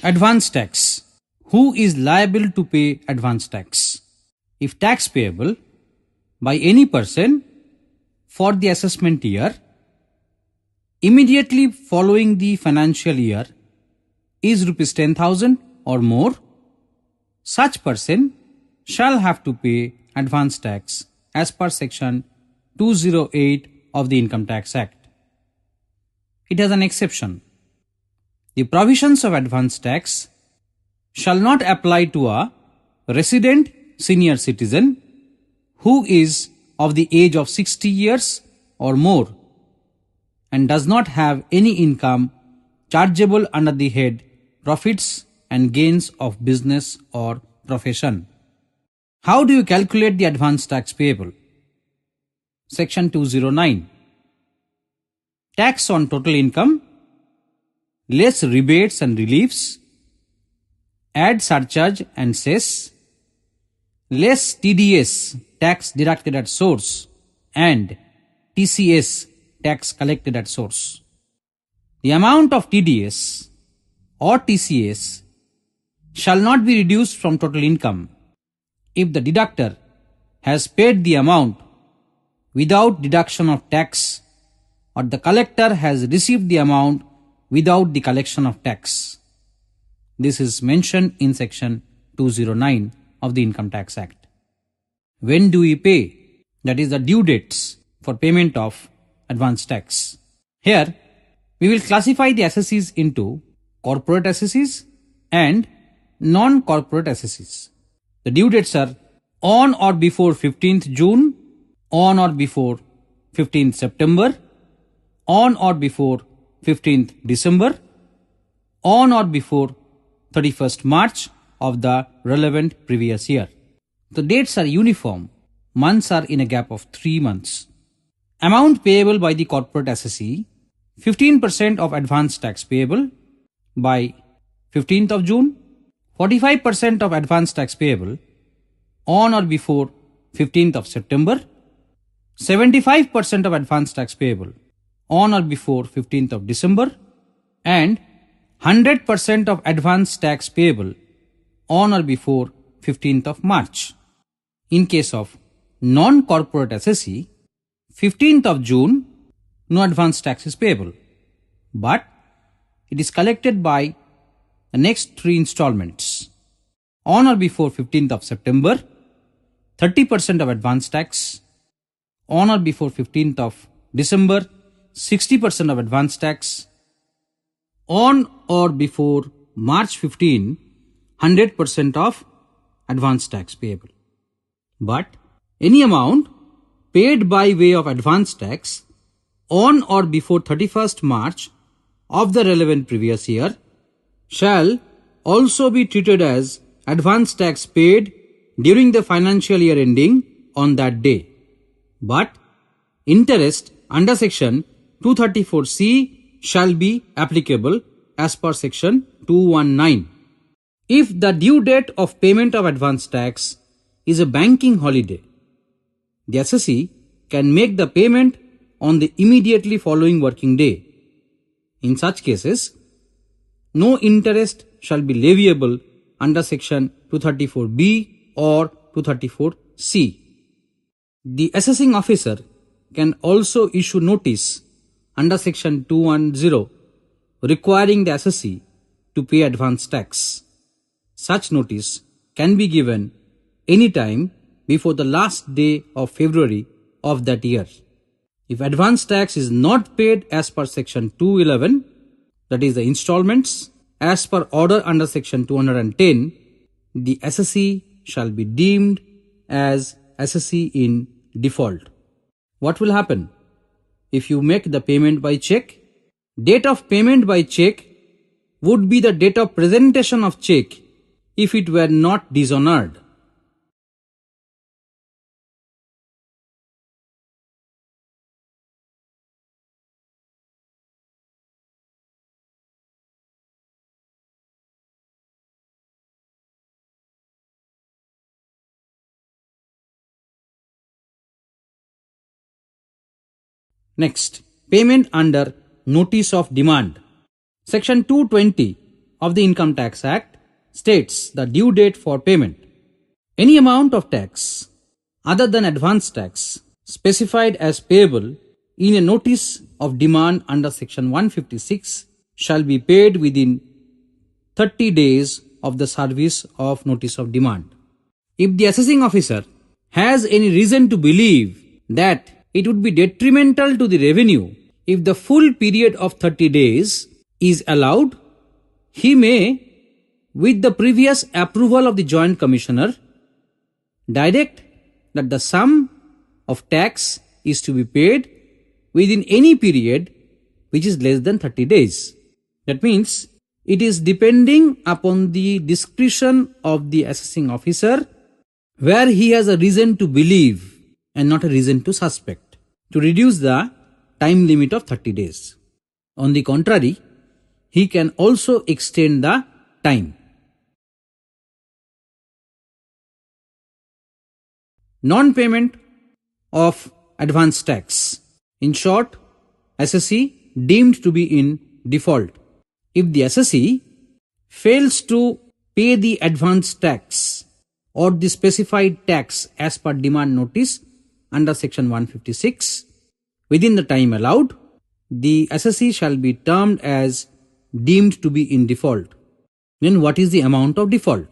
Advance tax. Who is liable to pay advance tax? If tax payable by any person for the assessment year immediately following the financial year is rupees 10,000 or more, such person shall have to pay advance tax as per section 208 of the Income Tax Act. It has an exception. The provisions of advance tax shall not apply to a resident senior citizen who is of the age of 60 years or more and does not have any income chargeable under the head profits and gains of business or profession. How do you calculate the advance tax payable? Section 209. Tax on total income, less rebates and reliefs, add surcharge and cess, less TDS tax deducted at source and TCS tax collected at source. The amount of TDS or TCS shall not be reduced from total income if the deductor has paid the amount without deduction of tax or the collector has received the amount without the collection of tax. This is mentioned in section 209 of the Income Tax Act. When do we pay? That is the due dates for payment of advance tax. Here, we will classify the assessees into corporate assessees and non-corporate assessees. The due dates are on or before 15th June, on or before 15th September, on or before 15th December, on or before 31st March of the relevant previous year. The dates are uniform. Months are in a gap of 3 months. Amount payable by the corporate assessee, 15% of advance tax payable by 15th of June, 45% of advance tax payable on or before 15th of September, 75% of advance tax payable on or before 15th of December, and 100% of advance tax payable on or before 15th of March. In case of non-corporate assessee, 15th of June, no advance tax is payable, but it is collected by the next 3 installments. On or before 15th of September, 30% of advance tax. On or before 15th of December, 60% of advance tax. On or before March 15, 100% of advance tax payable. But any amount paid by way of advance tax on or before 31st March of the relevant previous year shall also be treated as advance tax paid during the financial year ending on that day. But interest under section 234C shall be applicable as per section 219. If the due date of payment of advance tax is a banking holiday, the assessee can make the payment on the immediately following working day. In such cases, no interest shall be leviable under section 234B or 234C. The assessing officer can also issue notice under section 210 requiring the assessee to pay advance tax. Such notice can be given any time before the last day of February of that year. If advance tax is not paid as per section 211, that is the installments, as per order under section 210, the assessee shall be deemed as assessee in default. What will happen if you make the payment by check? Date of payment by check would be the date of presentation of check if it were not dishonored. Next, payment under notice of demand. Section 220 of the Income Tax Act states the due date for payment. Any amount of tax other than advance tax specified as payable in a notice of demand under section 156 shall be paid within 30 days of the service of notice of demand. If the assessing officer has any reason to believe that it would be detrimental to the revenue if the full period of 30 days is allowed, he may, with the previous approval of the Joint Commissioner, direct that the sum of tax is to be paid within any period which is less than 30 days. That means it is depending upon the discretion of the assessing officer where he has a reason to believe and not a reason to suspect, to reduce the time limit of 30 days. On the contrary, he can also extend the time. Non-payment of advance tax. In short, assessee deemed to be in default. If the assessee fails to pay the advance tax or the specified tax as per demand notice under section 156 within the time allowed, the assessee shall be termed as deemed to be in default. Then what is the amount of default?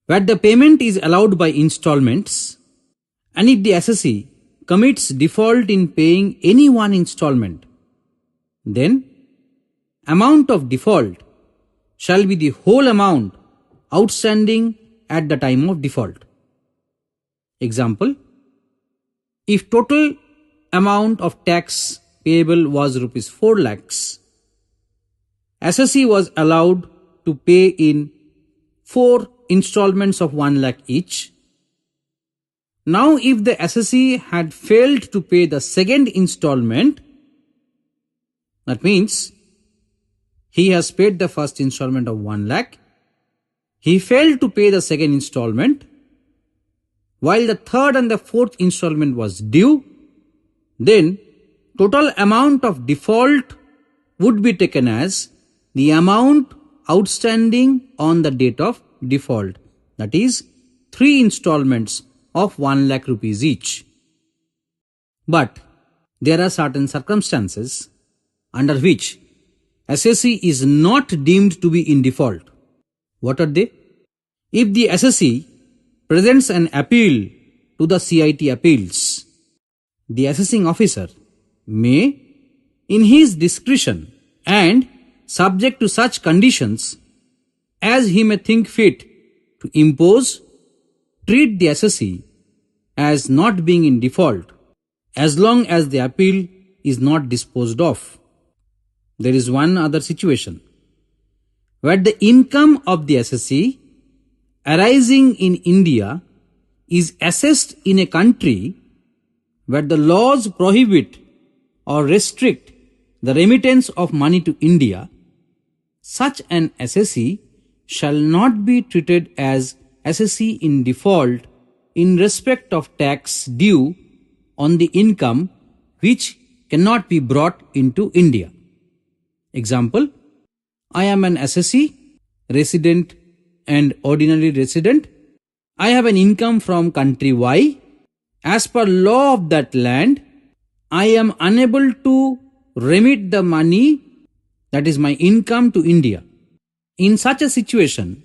Where the payment is allowed by installments, and if the assessee commits default in paying any one installment, then amount of default shall be the whole amount outstanding at the time of default. Example, if total amount of tax payable was rupees 4 lakhs, assessee was allowed to pay in 4 installments of 1 lakh each. Now if the assessee had failed to pay the second installment, that means he has paid the first installment of 1 lakh, he failed to pay the second installment, while the third and the fourth installment was due, then total amount of default would be taken as the amount outstanding on the date of default, that is 3 installments of 1 lakh rupees each. But there are certain circumstances under which assessee is not deemed to be in default. What are they? If the assessee presents an appeal to the CIT appeals, the assessing officer may, in his discretion and subject to such conditions as he may think fit to impose, treat the assessee as not being in default as long as the appeal is not disposed of. There is one other situation where the income of the assessee arising in India is assessed in a country where the laws prohibit or restrict the remittance of money to India. Such an assessee shall not be treated as assessee in default in respect of tax due on the income which cannot be brought into India. Example, I am an assessee, resident and ordinary resident. I have an income from country Y. As per law of that land, I am unable to remit the money, that is my income, to India. In such a situation,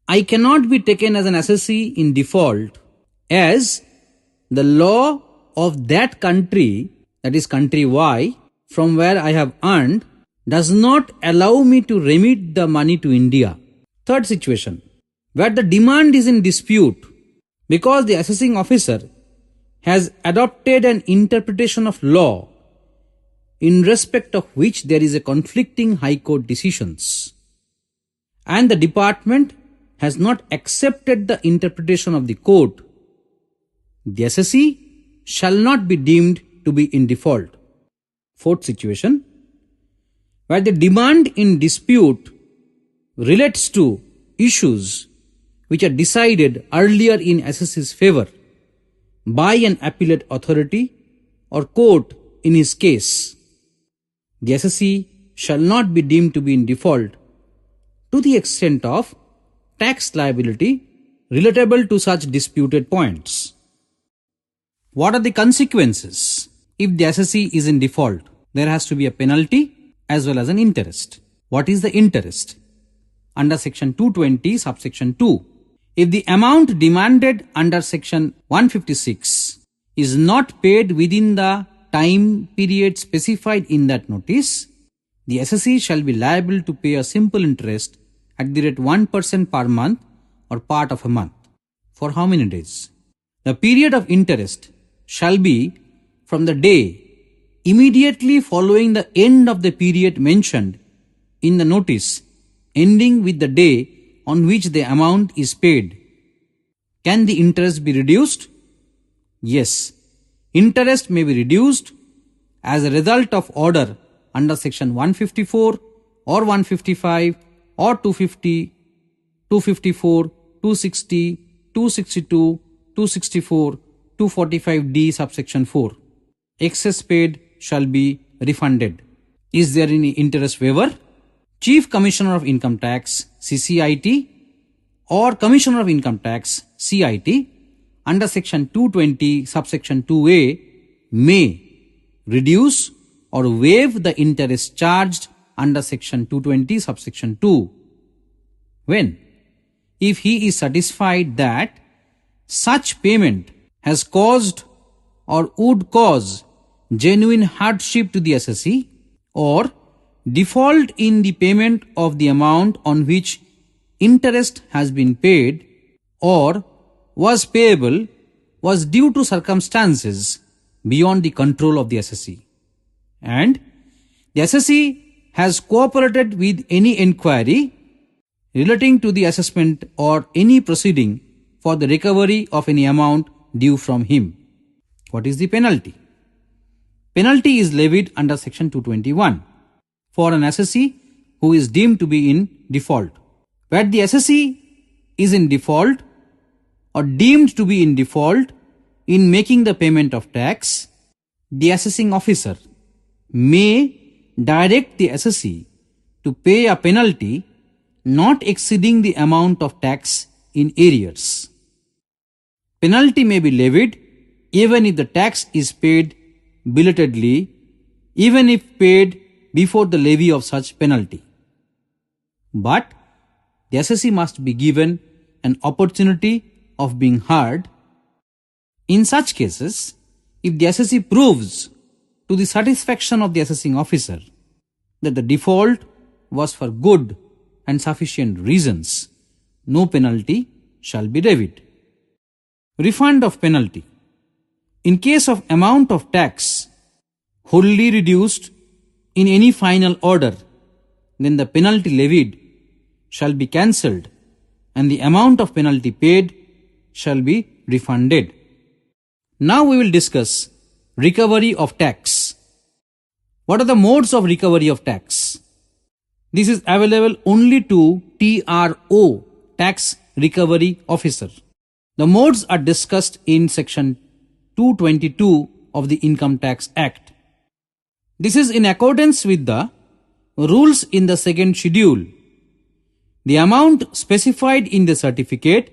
I cannot be taken as an assessee in default, as the law of that country, that is country Y, from where I have earned, does not allow me to remit the money to India. Third situation, where the demand is in dispute because the assessing officer has adopted an interpretation of law in respect of which there is a conflicting high court decisions, and the department has not accepted the interpretation of the court, the assessee shall not be deemed to be in default. Fourth situation, where the demand in dispute relates to issues which are decided earlier in assessee's favor by an appellate authority or court in his case, the assessee shall not be deemed to be in default to to the extent of tax liability relatable to such disputed points. What are the consequences? If the assessee is in default, there has to be a penalty as well as an interest. What is the interest? Under section 220 subsection 2, if the amount demanded under section 156 is not paid within the time period specified in that notice, the assessee shall be liable to pay a simple interest at the rate 1% per month or part of a month. For how many days? The period of interest shall be from the day immediately following the end of the period mentioned in the notice, ending with the day on which the amount is paid. Can the interest be reduced? Yes. Interest may be reduced as a result of order under section 154 or 155 or 250, 254, 260, 262, 264, 245D subsection 4. Excess paid shall be refunded. Is there any interest waiver? Chief Commissioner of Income Tax CCIT or Commissioner of Income Tax CIT under section 220 subsection 2A may reduce or waive the interest charged under section 220 subsection 2 when, if he is satisfied that such payment has caused or would cause genuine hardship to the assessee, or default in the payment of the amount on which interest has been paid or was payable was due to circumstances beyond the control of the assessee, and the assessee has cooperated with any inquiry relating to the assessment or any proceeding for the recovery of any amount due from him. What is the penalty? Penalty is levied under section 221 for an assessee who is deemed to be in default. Where the assessee is in default or deemed to be in default in making the payment of tax, the assessing officer may direct the assessee to pay a penalty not exceeding the amount of tax in arrears. Penalty may be levied even if the tax is paid belatedly, even if paid before the levy of such penalty. But the assessee must be given an opportunity of being heard. In such cases, if the assessee proves to the satisfaction of the assessing officer that the default was for good and sufficient reasons, no penalty shall be levied. Refund of penalty. In case of amount of tax wholly reduced in any final order, then the penalty levied shall be cancelled and the amount of penalty paid shall be refunded. Now we will discuss recovery of tax. What are the modes of recovery of tax? This is available only to TRO, Tax Recovery Officer. The modes are discussed in section 222 of the Income Tax Act. This is in accordance with the rules in the second schedule. The amount specified in the certificate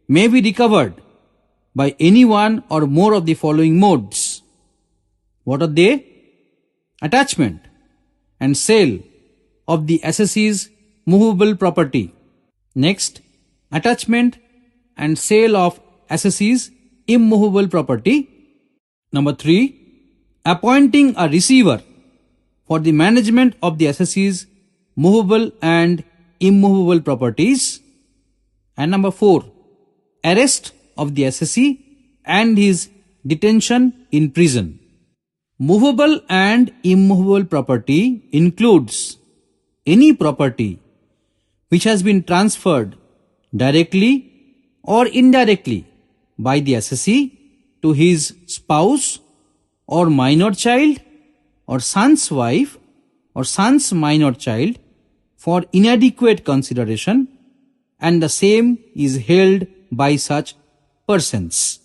may be recovered by any one or more of the following modes. What are they? Attachment and sale of the assessee's movable property. Next, attachment and sale of assessee's immovable property. Number 3, appointing a receiver for the management of the assessee's movable and immovable properties. And number 4, arrest of the assessee and his detention in prison. Movable and immovable property includes any property which has been transferred directly or indirectly by the assessee to his spouse or minor child or son's wife or son's minor child for inadequate consideration, and the same is held by such persons.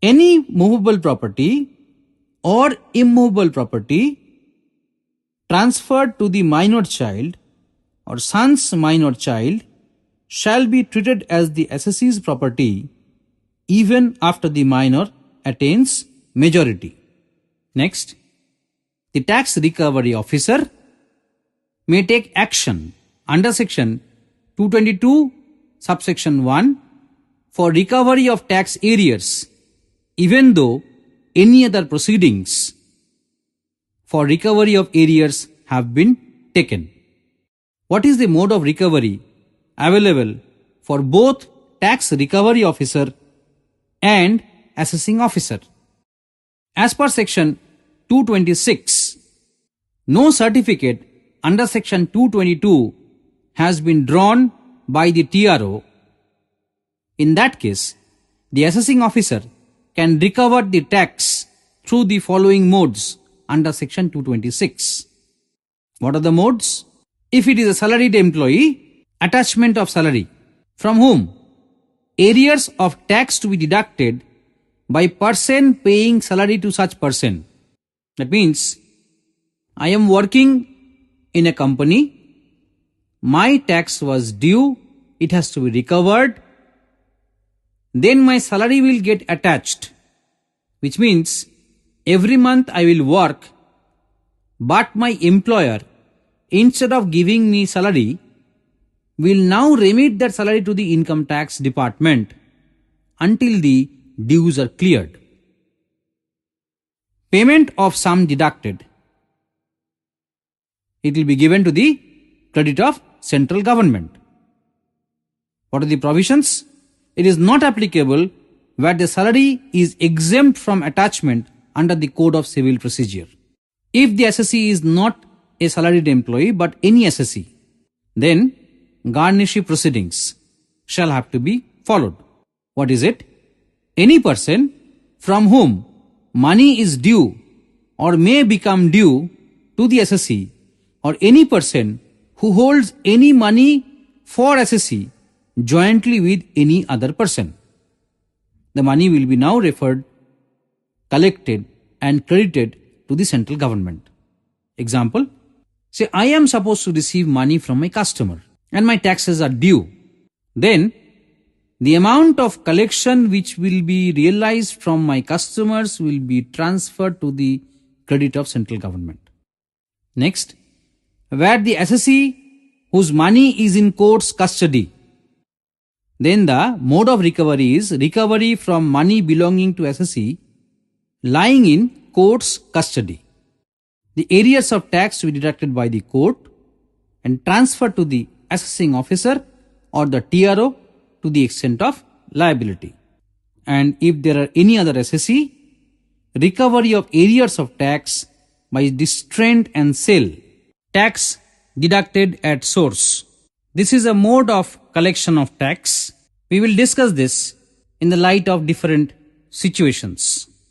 Any movable property or immovable property transferred to the minor child or son's minor child shall be treated as the assessee's property even after the minor attains majority. Next, the tax recovery officer may take action under section 222 subsection 1 for recovery of tax arrears even though any other proceedings for recovery of arrears have been taken. What is the mode of recovery available for both tax recovery officer and assessing officer? As per section 226, no certificate under section 222 has been drawn by the TRO. In that case, the assessing officer can recover the tax through the following modes under section 226. What are the modes? If it is a salaried employee, attachment of salary, from whom arrears of tax to be deducted by person paying salary to such person. That means, I am working in a company, my tax was due, it has to be recovered, then my salary will get attached, which means every month I will work, but my employer, instead of giving me salary, will now remit that salary to the income tax department until the dues are cleared. Payment of sum deducted. It will be given to the credit of central government. What are the provisions? It is not applicable where the salary is exempt from attachment under the Code of Civil Procedure. If the assessee is not a salaried employee but any assessee, then garnishee proceedings shall have to be followed. What is it? Any person from whom money is due or may become due to the assessee, or any person who holds any money for assessee jointly with any other person. The money will be now referred, collected and credited to the central government. Example, say I am supposed to receive money from my customer and my taxes are due. Then the amount of collection which will be realized from my customers will be transferred to the credit of central government. Next, where the assessee whose money is in court's custody, then the mode of recovery is recovery from money belonging to assessee lying in court's custody. The arrears of tax to be deducted by the court and transferred to the assessing officer or the TRO to the extent of liability. And if there are any other assessee, recovery of arrears of tax by distraint and sale, tax deducted at source. This is a mode of collection of tax. We will discuss this in the light of different situations.